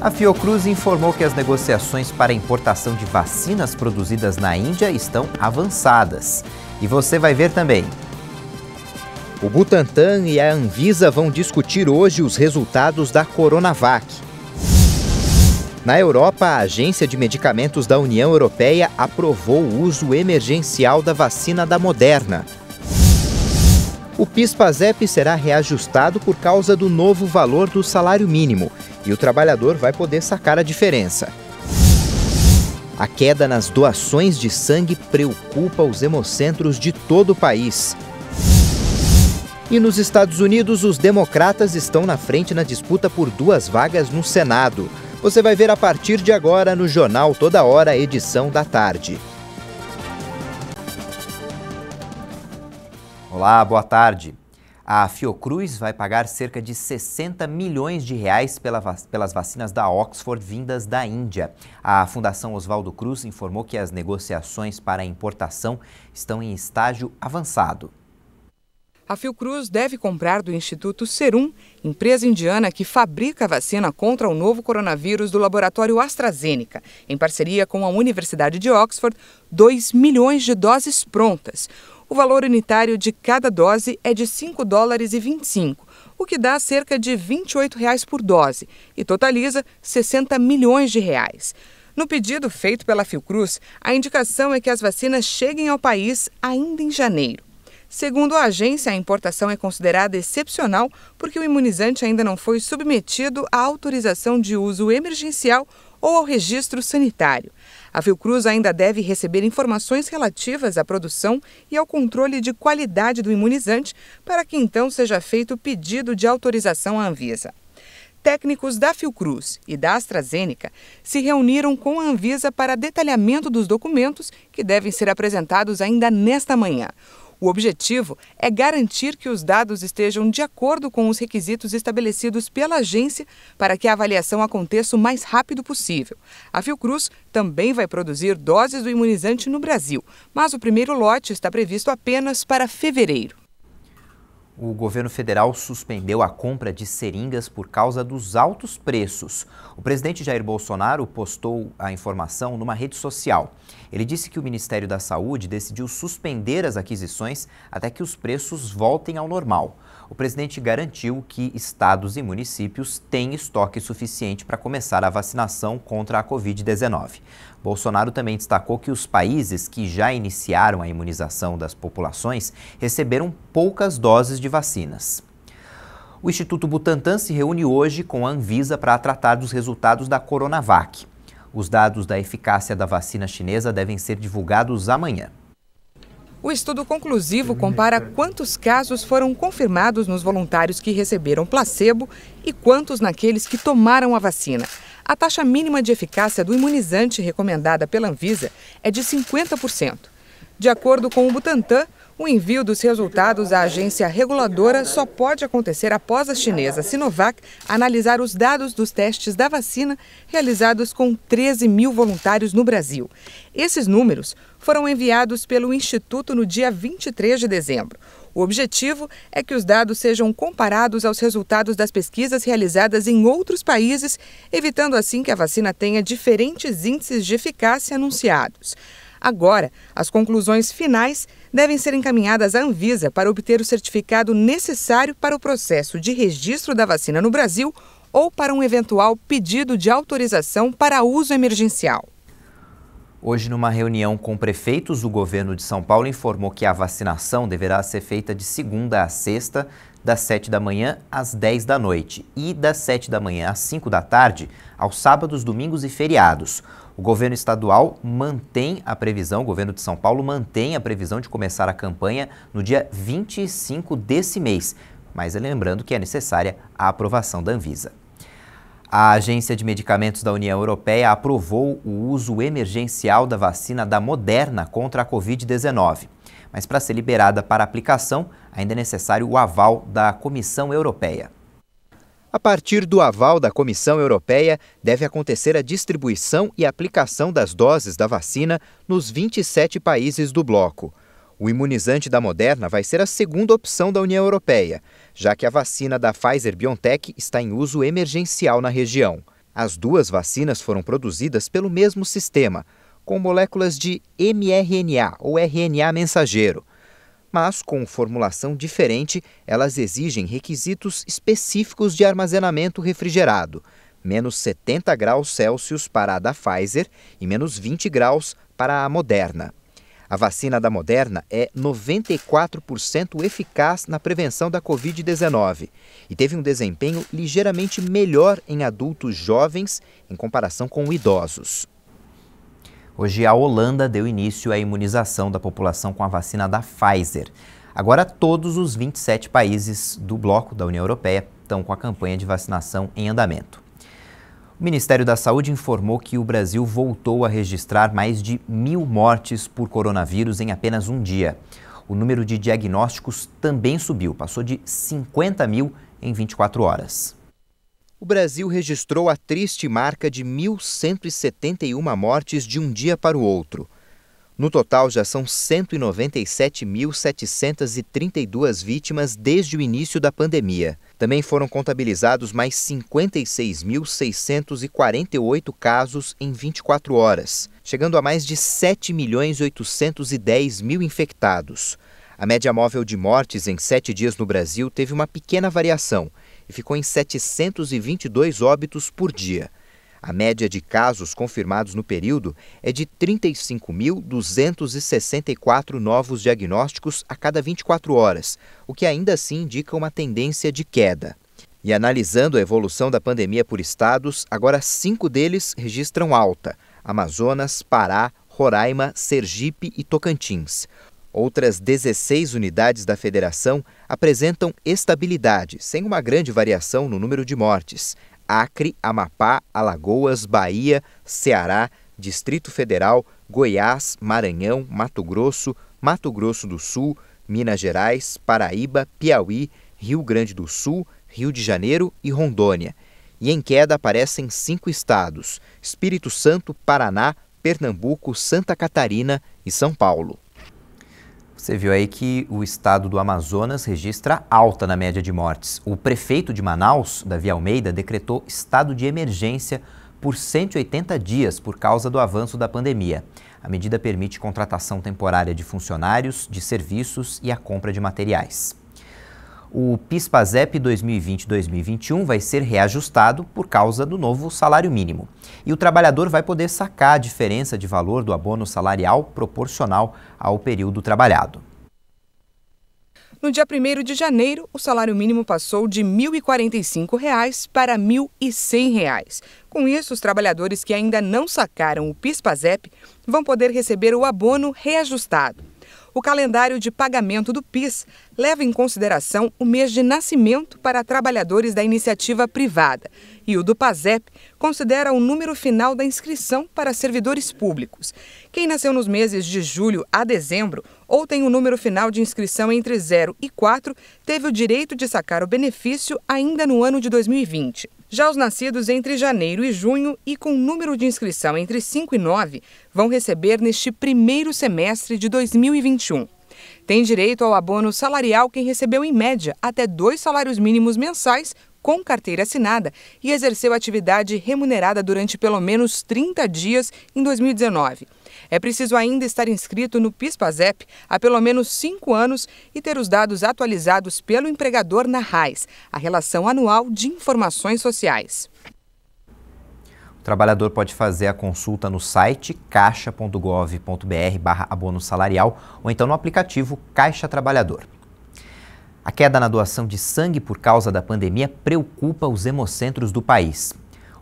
A Fiocruz informou que as negociações para a importação de vacinas produzidas na Índia estão avançadas. E você vai ver também. O Butantan e a Anvisa vão discutir hoje os resultados da Coronavac. Na Europa, a Agência de Medicamentos da União Europeia aprovou o uso emergencial da vacina da Moderna. O PIS/PASEP será reajustado por causa do novo valor do salário mínimo e o trabalhador vai poder sacar a diferença. A queda nas doações de sangue preocupa os hemocentros de todo o país. E nos Estados Unidos, os democratas estão na frente na disputa por 2 vagas no Senado. Você vai ver a partir de agora no Jornal Toda Hora, edição da tarde. Olá, boa tarde. A Fiocruz vai pagar cerca de 60 milhões de reais pelas vacinas da Oxford vindas da Índia. A Fundação Oswaldo Cruz informou que as negociações para a importação estão em estágio avançado. A Fiocruz deve comprar do Instituto Serum, empresa indiana que fabrica a vacina contra o novo coronavírus do laboratório AstraZeneca, em parceria com a Universidade de Oxford, 2 milhões de doses prontas. O valor unitário de cada dose é de $5,25, o que dá cerca de R$ 28 por dose e totaliza 60 milhões de reais. No pedido feito pela Fiocruz, a indicação é que as vacinas cheguem ao país ainda em janeiro. Segundo a agência, a importação é considerada excepcional porque o imunizante ainda não foi submetido à autorização de uso emergencial ou ao registro sanitário. A Fiocruz ainda deve receber informações relativas à produção e ao controle de qualidade do imunizante para que então seja feito o pedido de autorização à Anvisa. Técnicos da Fiocruz e da AstraZeneca se reuniram com a Anvisa para detalhamento dos documentos que devem ser apresentados ainda nesta manhã. O objetivo é garantir que os dados estejam de acordo com os requisitos estabelecidos pela agência para que a avaliação aconteça o mais rápido possível. A Fiocruz também vai produzir doses do imunizante no Brasil, mas o primeiro lote está previsto apenas para fevereiro. O governo federal suspendeu a compra de seringas por causa dos altos preços. O presidente Jair Bolsonaro postou a informação numa rede social. Ele disse que o Ministério da Saúde decidiu suspender as aquisições até que os preços voltem ao normal. O presidente garantiu que estados e municípios têm estoque suficiente para começar a vacinação contra a Covid-19. Bolsonaro também destacou que os países que já iniciaram a imunização das populações receberam poucas doses de vacinas. O Instituto Butantan se reúne hoje com a Anvisa para tratar dos resultados da Coronavac. Os dados da eficácia da vacina chinesa devem ser divulgados amanhã. O estudo conclusivo compara quantos casos foram confirmados nos voluntários que receberam placebo e quantos naqueles que tomaram a vacina. A taxa mínima de eficácia do imunizante recomendada pela Anvisa é de 50%. De acordo com o Butantan, o envio dos resultados à agência reguladora só pode acontecer após a chinesa Sinovac analisar os dados dos testes da vacina realizados com 13 mil voluntários no Brasil. Esses números foram enviados pelo Instituto no dia 23 de dezembro. O objetivo é que os dados sejam comparados aos resultados das pesquisas realizadas em outros países, evitando assim que a vacina tenha diferentes índices de eficácia anunciados. Agora, as conclusões finais devem ser encaminhadas à Anvisa para obter o certificado necessário para o processo de registro da vacina no Brasil ou para um eventual pedido de autorização para uso emergencial. Hoje, numa reunião com prefeitos, o governo de São Paulo informou que a vacinação deverá ser feita de segunda a sexta, das 7 da manhã às 10 da noite e das 7 da manhã às 5 da tarde, aos sábados, domingos e feriados. O governo estadual mantém a previsão, o governo de São Paulo mantém a previsão de começar a campanha no dia 25 desse mês, mas lembrando que é necessária a aprovação da Anvisa. A Agência de Medicamentos da União Europeia aprovou o uso emergencial da vacina da Moderna contra a Covid-19. Mas para ser liberada para aplicação, ainda é necessário o aval da Comissão Europeia. A partir do aval da Comissão Europeia, deve acontecer a distribuição e aplicação das doses da vacina nos 27 países do bloco. O imunizante da Moderna vai ser a segunda opção da União Europeia, já que a vacina da Pfizer-BioNTech está em uso emergencial na região. As duas vacinas foram produzidas pelo mesmo sistema, com moléculas de mRNA ou RNA mensageiro. Mas, com formulação diferente, elas exigem requisitos específicos de armazenamento refrigerado, menos 70 graus Celsius para a da Pfizer e menos 20 graus para a Moderna. A vacina da Moderna é 94% eficaz na prevenção da Covid-19 e teve um desempenho ligeiramente melhor em adultos jovens em comparação com idosos. Hoje, a Holanda deu início à imunização da população com a vacina da Pfizer. Agora, todos os 27 países do bloco da União Europeia estão com a campanha de vacinação em andamento. O Ministério da Saúde informou que o Brasil voltou a registrar mais de 1.000 mortes por coronavírus em apenas um dia. O número de diagnósticos também subiu, passou de 50.000 em 24 horas. O Brasil registrou a triste marca de 1.171 mortes de um dia para o outro. No total, já são 197.732 vítimas desde o início da pandemia. Também foram contabilizados mais 56.648 casos em 24 horas, chegando a mais de 7.810.000 infectados. A média móvel de mortes em 7 dias no Brasil teve uma pequena variação e ficou em 722 óbitos por dia. A média de casos confirmados no período é de 35.264 novos diagnósticos a cada 24 horas, o que ainda assim indica uma tendência de queda. E analisando a evolução da pandemia por estados, agora 5 deles registram alta: Amazonas, Pará, Roraima, Sergipe e Tocantins. Outras 16 unidades da federação apresentam estabilidade, sem uma grande variação no número de mortes. Acre, Amapá, Alagoas, Bahia, Ceará, Distrito Federal, Goiás, Maranhão, Mato Grosso do Sul, Minas Gerais, Paraíba, Piauí, Rio Grande do Sul, Rio de Janeiro e Rondônia. E em queda aparecem 5 estados: Espírito Santo, Paraná, Pernambuco, Santa Catarina e São Paulo. Você viu aí que o estado do Amazonas registra alta na média de mortes. O prefeito de Manaus, Davi Almeida, decretou estado de emergência por 180 dias por causa do avanço da pandemia. A medida permite contratação temporária de funcionários, de serviços e a compra de materiais. O PIS/PASEP 2020-2021 vai ser reajustado por causa do novo salário mínimo. E o trabalhador vai poder sacar a diferença de valor do abono salarial proporcional ao período trabalhado. No dia 1º de janeiro, o salário mínimo passou de R$ 1.045 para R$ 1.100. Com isso, os trabalhadores que ainda não sacaram o PIS/PASEP vão poder receber o abono reajustado. O calendário de pagamento do PIS leva em consideração o mês de nascimento para trabalhadores da iniciativa privada e o do PASEP considera o número final da inscrição para servidores públicos. Quem nasceu nos meses de julho a dezembro ou tem o número final de inscrição entre 0 e 4 teve o direito de sacar o benefício ainda no ano de 2020. Já os nascidos entre janeiro e junho e com número de inscrição entre 5 e 9 vão receber neste primeiro semestre de 2021. Tem direito ao abono salarial quem recebeu em média até 2 salários mínimos mensais com carteira assinada e exerceu atividade remunerada durante pelo menos 30 dias em 2019. É preciso ainda estar inscrito no PIS/PASEP há pelo menos 5 anos e ter os dados atualizados pelo empregador na RAIS, a Relação Anual de Informações Sociais. O trabalhador pode fazer a consulta no site caixa.gov.br/abono salarial ou então no aplicativo Caixa Trabalhador. A queda na doação de sangue por causa da pandemia preocupa os hemocentros do país.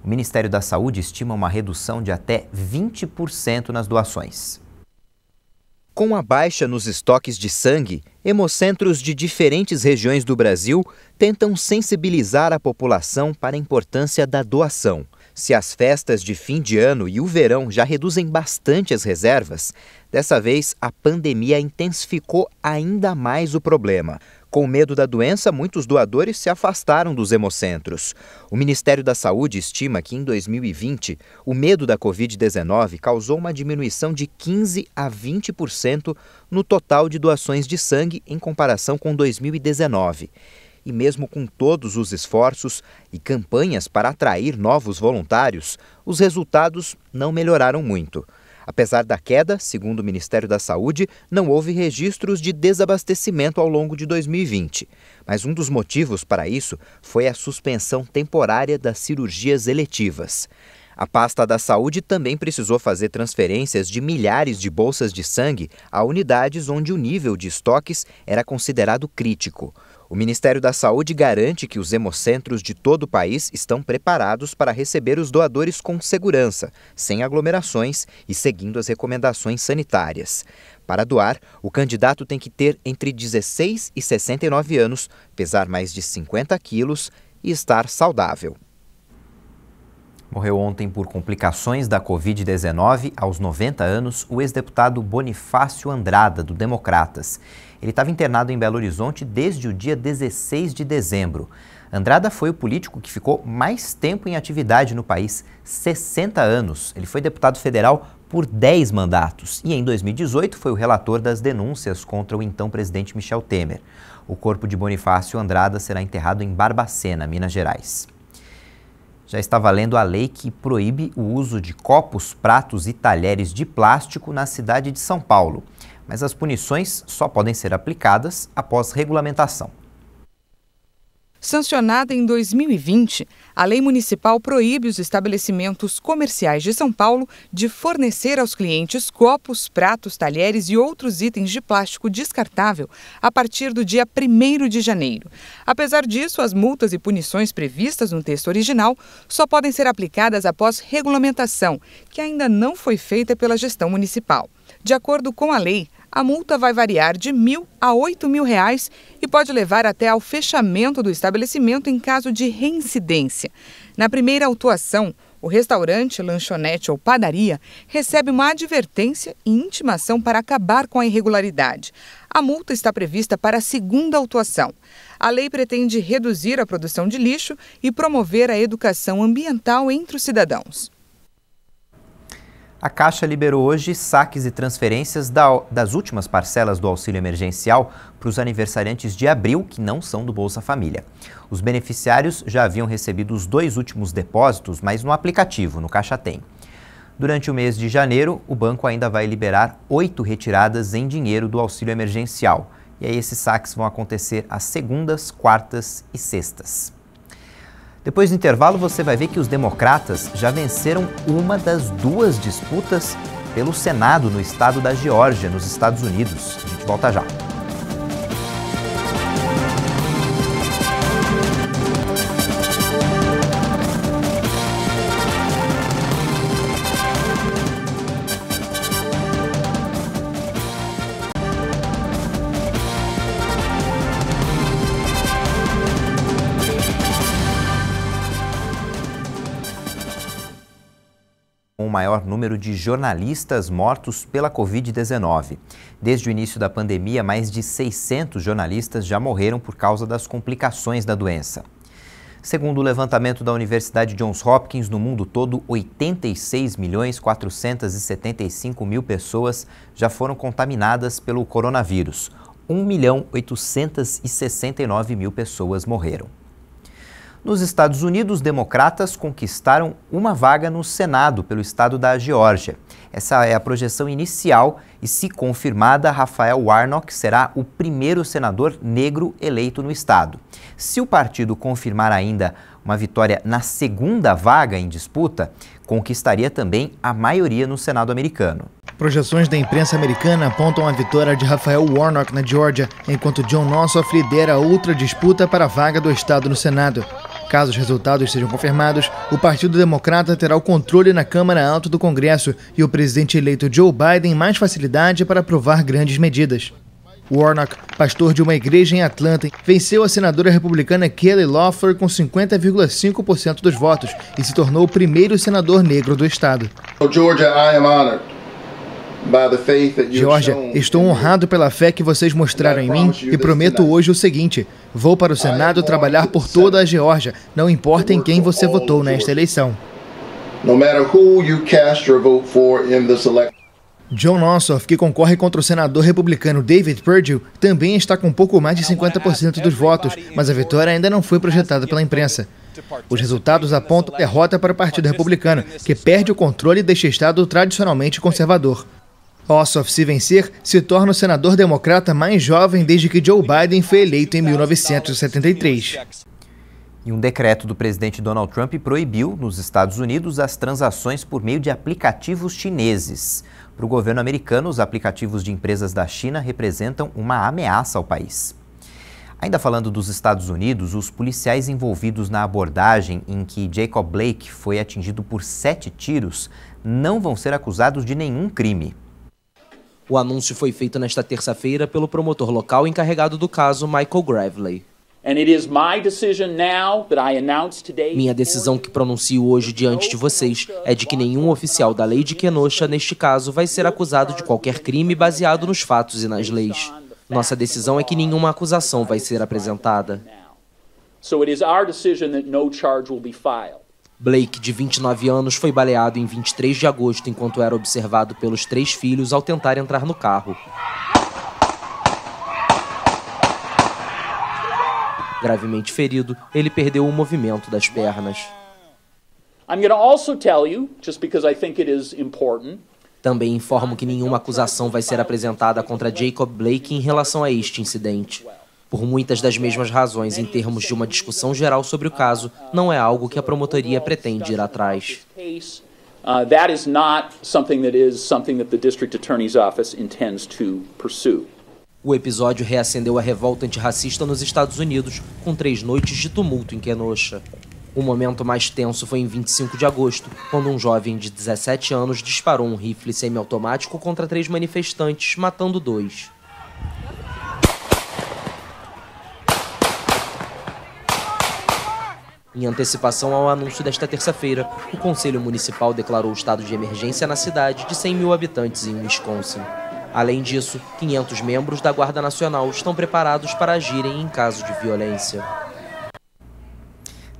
O Ministério da Saúde estima uma redução de até 20% nas doações. Com a baixa nos estoques de sangue, hemocentros de diferentes regiões do Brasil tentam sensibilizar a população para a importância da doação. Se as festas de fim de ano e o verão já reduzem bastante as reservas, dessa vez a pandemia intensificou ainda mais o problema. Com medo da doença, muitos doadores se afastaram dos hemocentros. O Ministério da Saúde estima que em 2020, o medo da Covid-19 causou uma diminuição de 15% a 20% no total de doações de sangue em comparação com 2019. E mesmo com todos os esforços e campanhas para atrair novos voluntários, os resultados não melhoraram muito. Apesar da queda, segundo o Ministério da Saúde, não houve registros de desabastecimento ao longo de 2020. Mas um dos motivos para isso foi a suspensão temporária das cirurgias eletivas. A pasta da saúde também precisou fazer transferências de milhares de bolsas de sangue a unidades onde o nível de estoques era considerado crítico. O Ministério da Saúde garante que os hemocentros de todo o país estão preparados para receber os doadores com segurança, sem aglomerações e seguindo as recomendações sanitárias. Para doar, o candidato tem que ter entre 16 e 69 anos, pesar mais de 50 quilos e estar saudável. Morreu ontem por complicações da Covid-19, aos 90 anos, o ex-deputado Bonifácio Andrada, do Democratas. Ele estava internado em Belo Horizonte desde o dia 16 de dezembro. Andrada foi o político que ficou mais tempo em atividade no país, 60 anos. Ele foi deputado federal por 10 mandatos e, em 2018, foi o relator das denúncias contra o então presidente Michel Temer. O corpo de Bonifácio Andrada será enterrado em Barbacena, Minas Gerais. Já está valendo a lei que proíbe o uso de copos, pratos e talheres de plástico na cidade de São Paulo. Mas as punições só podem ser aplicadas após regulamentação. Sancionada em 2020, a lei municipal proíbe os estabelecimentos comerciais de São Paulo de fornecer aos clientes copos, pratos, talheres e outros itens de plástico descartável a partir do dia 1º de janeiro. Apesar disso, as multas e punições previstas no texto original só podem ser aplicadas após regulamentação, que ainda não foi feita pela gestão municipal. De acordo com a lei, a multa vai variar de R$1.000 a R$8.000 e pode levar até ao fechamento do estabelecimento em caso de reincidência. Na primeira autuação, o restaurante, lanchonete ou padaria recebe uma advertência e intimação para acabar com a irregularidade. A multa está prevista para a segunda autuação. A lei pretende reduzir a produção de lixo e promover a educação ambiental entre os cidadãos. A Caixa liberou hoje saques e transferências das últimas parcelas do auxílio emergencial para os aniversariantes de abril que não são do Bolsa Família. Os beneficiários já haviam recebido os 2 últimos depósitos, mas no aplicativo, no Caixa Tem. Durante o mês de janeiro, o banco ainda vai liberar 8 retiradas em dinheiro do auxílio emergencial. E aí esses saques vão acontecer às segundas, quartas e sextas. Depois do intervalo, você vai ver que os democratas já venceram uma das 2 disputas pelo Senado no estado da Geórgia, nos Estados Unidos. A gente volta já. O maior número de jornalistas mortos pela Covid-19. Desde o início da pandemia, mais de 600 jornalistas já morreram por causa das complicações da doença. Segundo o levantamento da Universidade Johns Hopkins, no mundo todo, 86.475.000 pessoas já foram contaminadas pelo coronavírus. 1.869.000 pessoas morreram. Nos Estados Unidos, democratas conquistaram uma vaga no Senado pelo estado da Geórgia. Essa é a projeção inicial e, se confirmada, Raphael Warnock será o primeiro senador negro eleito no estado. Se o partido confirmar ainda uma vitória na segunda vaga em disputa, conquistaria também a maioria no Senado americano. Projeções da imprensa americana apontam a vitória de Raphael Warnock na Geórgia, enquanto Jon Ossoff lidera outra disputa para a vaga do estado no Senado. Caso os resultados sejam confirmados, o Partido Democrata terá o controle na Câmara Alta do Congresso e o presidente eleito Joe Biden mais facilidade para aprovar grandes medidas. Warnock, pastor de uma igreja em Atlanta, venceu a senadora republicana Kelly Loeffler com 50,5% dos votos e se tornou o primeiro senador negro do estado. Geórgia, estou honrado pela fé que vocês mostraram em mim e prometo hoje o seguinte: vou para o Senado trabalhar por toda a Geórgia, não importa em quem você votou nesta eleição. Jon Ossoff, que concorre contra o senador republicano David Perdue, também está com pouco mais de 50% dos votos, mas a vitória ainda não foi projetada pela imprensa. Os resultados apontam derrota para o Partido Republicano, que perde o controle e deixa o estado tradicionalmente conservador. Ossoff, se vencer, se torna o senador democrata mais jovem desde que Joe Biden foi eleito em 1973. E um decreto do presidente Donald Trump proibiu, nos Estados Unidos, as transações por meio de aplicativos chineses. Para o governo americano, os aplicativos de empresas da China representam uma ameaça ao país. Ainda falando dos Estados Unidos, os policiais envolvidos na abordagem em que Jacob Blake foi atingido por 7 tiros não vão ser acusados de nenhum crime. O anúncio foi feito nesta terça-feira pelo promotor local encarregado do caso, Michael Gravley. Minha decisão que pronuncio hoje diante de vocês é de que nenhum oficial da lei de Kenosha, neste caso, vai ser acusado de qualquer crime baseado nos fatos e nas leis. Nossa decisão é que nenhuma acusação vai ser apresentada. Blake, de 29 anos, foi baleado em 23 de agosto enquanto era observado pelos 3 filhos ao tentar entrar no carro. Gravemente ferido, ele perdeu o movimento das pernas. Também informo que nenhuma acusação vai ser apresentada contra Jacob Blake em relação a este incidente. Por muitas das mesmas razões, em termos de uma discussão geral sobre o caso, não é algo que a promotoria pretende ir atrás. O episódio reacendeu a revolta antirracista nos Estados Unidos, com 3 noites de tumulto em Kenosha. O momento mais tenso foi em 25 de agosto, quando um jovem de 17 anos disparou um rifle semiautomático contra 3 manifestantes, matando 2. Em antecipação ao anúncio desta terça-feira, o Conselho Municipal declarou o estado de emergência na cidade de 100 mil habitantes em Wisconsin. Além disso, 500 membros da Guarda Nacional estão preparados para agirem em caso de violência.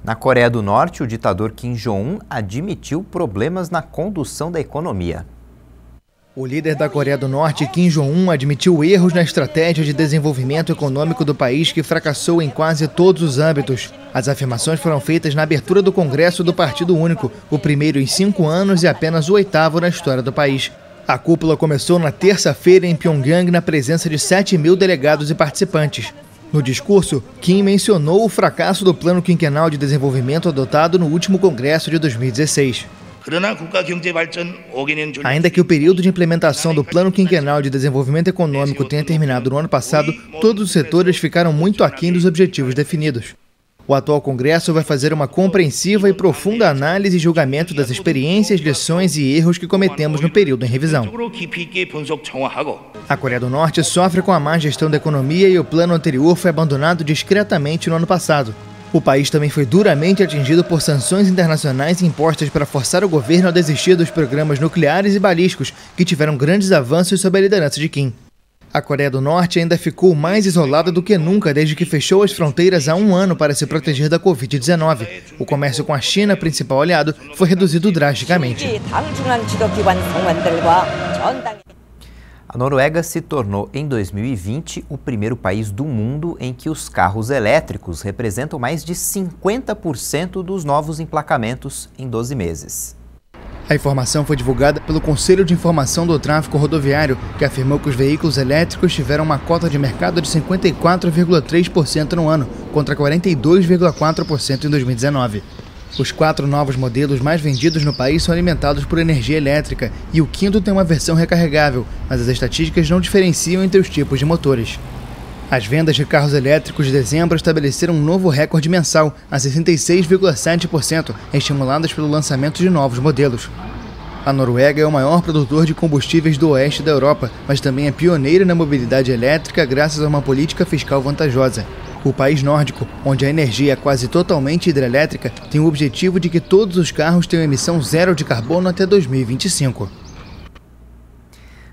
Na Coreia do Norte, o ditador Kim Jong-un admitiu problemas na condução da economia. O líder da Coreia do Norte, Kim Jong-un, admitiu erros na estratégia de desenvolvimento econômico do país que fracassou em quase todos os âmbitos. As afirmações foram feitas na abertura do Congresso do Partido Único, o primeiro em 5 anos e apenas o 8º na história do país. A cúpula começou na terça-feira em Pyongyang na presença de 7 mil delegados e participantes. No discurso, Kim mencionou o fracasso do Plano Quinquenal de Desenvolvimento adotado no último Congresso de 2016. Ainda que o período de implementação do Plano Quinquenal de Desenvolvimento Econômico tenha terminado no ano passado, todos os setores ficaram muito aquém dos objetivos definidos. O atual Congresso vai fazer uma compreensiva e profunda análise e julgamento das experiências, lições e erros que cometemos no período em revisão. A Coreia do Norte sofre com a má gestão da economia e o plano anterior foi abandonado discretamente no ano passado. O país também foi duramente atingido por sanções internacionais impostas para forçar o governo a desistir dos programas nucleares e balísticos, que tiveram grandes avanços sob a liderança de Kim. A Coreia do Norte ainda ficou mais isolada do que nunca desde que fechou as fronteiras há 1 ano para se proteger da Covid-19. O comércio com a China, principal aliado, foi reduzido drasticamente. A Noruega se tornou, em 2020, o primeiro país do mundo em que os carros elétricos representam mais de 50% dos novos emplacamentos em 12 meses. A informação foi divulgada pelo Conselho de Informação do Tráfego Rodoviário, que afirmou que os veículos elétricos tiveram uma cota de mercado de 54,3% no ano, contra 42,4% em 2019. Os 4 novos modelos mais vendidos no país são alimentados por energia elétrica e o 5º tem uma versão recarregável, mas as estatísticas não diferenciam entre os tipos de motores. As vendas de carros elétricos de dezembro estabeleceram um novo recorde mensal, a 66,7%, estimuladas pelo lançamento de novos modelos. A Noruega é o maior produtor de combustíveis do oeste da Europa, mas também é pioneira na mobilidade elétrica graças a uma política fiscal vantajosa. O país nórdico, onde a energia é quase totalmente hidrelétrica, tem o objetivo de que todos os carros tenham emissão zero de carbono até 2025.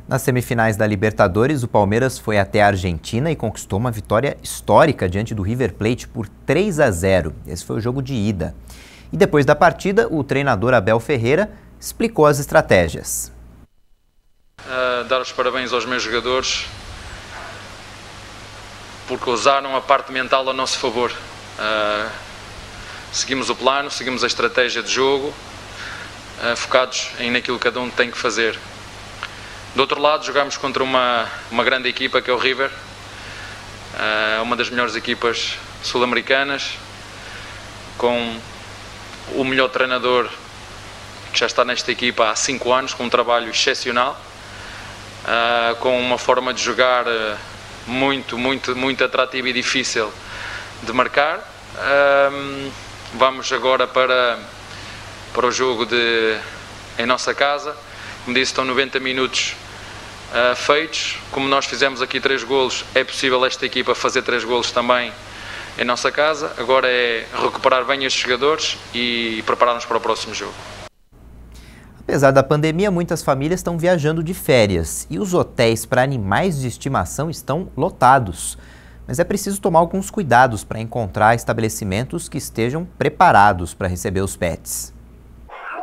Nas semifinais da Libertadores, o Palmeiras foi até a Argentina e conquistou uma vitória histórica diante do River Plate por 3-0. Esse foi o jogo de ida. E depois da partida, o treinador Abel Ferreira explicou as estratégias. Dar os parabéns aos meus jogadores porque usaram a parte mental a nosso favor. Seguimos o plano, seguimos a estratégia de jogo, focados naquilo que cada um tem que fazer. Do outro lado, jogamos contra uma grande equipa que é o River, uma das melhores equipas sul-americanas, com o melhor treinador que já está nesta equipa há 5 anos, com um trabalho excepcional, com uma forma de jogar muito atrativa e difícil de marcar. Vamos agora para o jogo em nossa casa. Como disse, estão 90 minutos feitos. Como nós fizemos aqui 3 golos, é possível esta equipa fazer 3 golos também em nossa casa. Agora é recuperar bem estes jogadores e preparar-nos para o próximo jogo. Apesar da pandemia, muitas famílias estão viajando de férias e os hotéis para animais de estimação estão lotados. Mas é preciso tomar alguns cuidados para encontrar estabelecimentos que estejam preparados para receber os pets.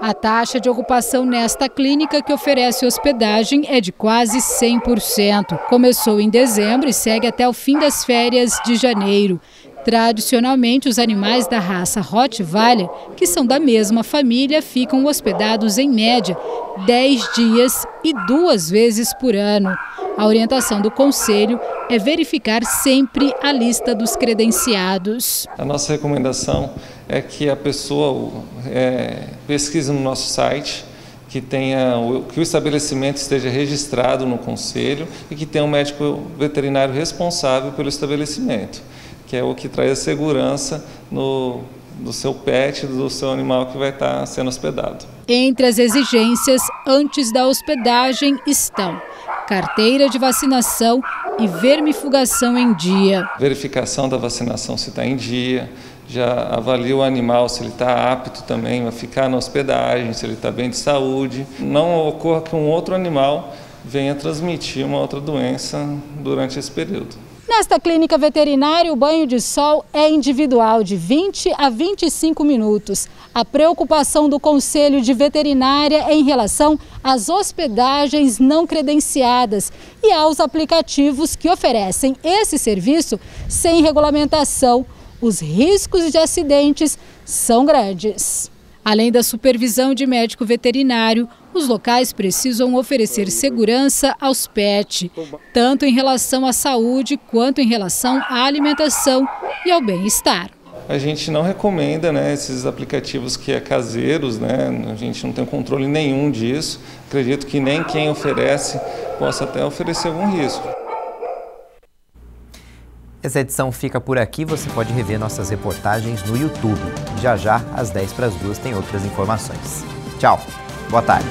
A taxa de ocupação nesta clínica, que oferece hospedagem, é de quase 100%. Começou em dezembro e segue até o fim das férias de janeiro. Tradicionalmente, os animais da raça Rottweiler, que são da mesma família, ficam hospedados em média 10 dias e 2 vezes por ano. A orientação do Conselho é verificar sempre a lista dos credenciados. A nossa recomendação é que a pessoa pesquise no nosso site, que o estabelecimento esteja registrado no Conselho e que tenha um médico veterinário responsável pelo estabelecimento, que é o que traz a segurança do seu pet, do seu animal que vai estar sendo hospedado. Entre as exigências antes da hospedagem estão carteira de vacinação e vermifugação em dia. Verificação da vacinação se está em dia, já avalia o animal se ele está apto também a ficar na hospedagem, se ele está bem de saúde. Não ocorra que um outro animal venha transmitir uma outra doença durante esse período. Nesta clínica veterinária, o banho de sol é individual, de 20 a 25 minutos. A preocupação do Conselho de Veterinária é em relação às hospedagens não credenciadas e aos aplicativos que oferecem esse serviço sem regulamentação. Os riscos de acidentes são grandes. Além da supervisão de médico veterinário, os locais precisam oferecer segurança aos pets, tanto em relação à saúde quanto em relação à alimentação e ao bem-estar. A gente não recomenda, esses aplicativos que é caseiros, a gente não tem controle nenhum disso. Acredito que nem quem oferece possa até oferecer algum risco. Essa edição fica por aqui, você pode rever nossas reportagens no YouTube. Já, às 1:50, tem outras informações. Tchau, boa tarde.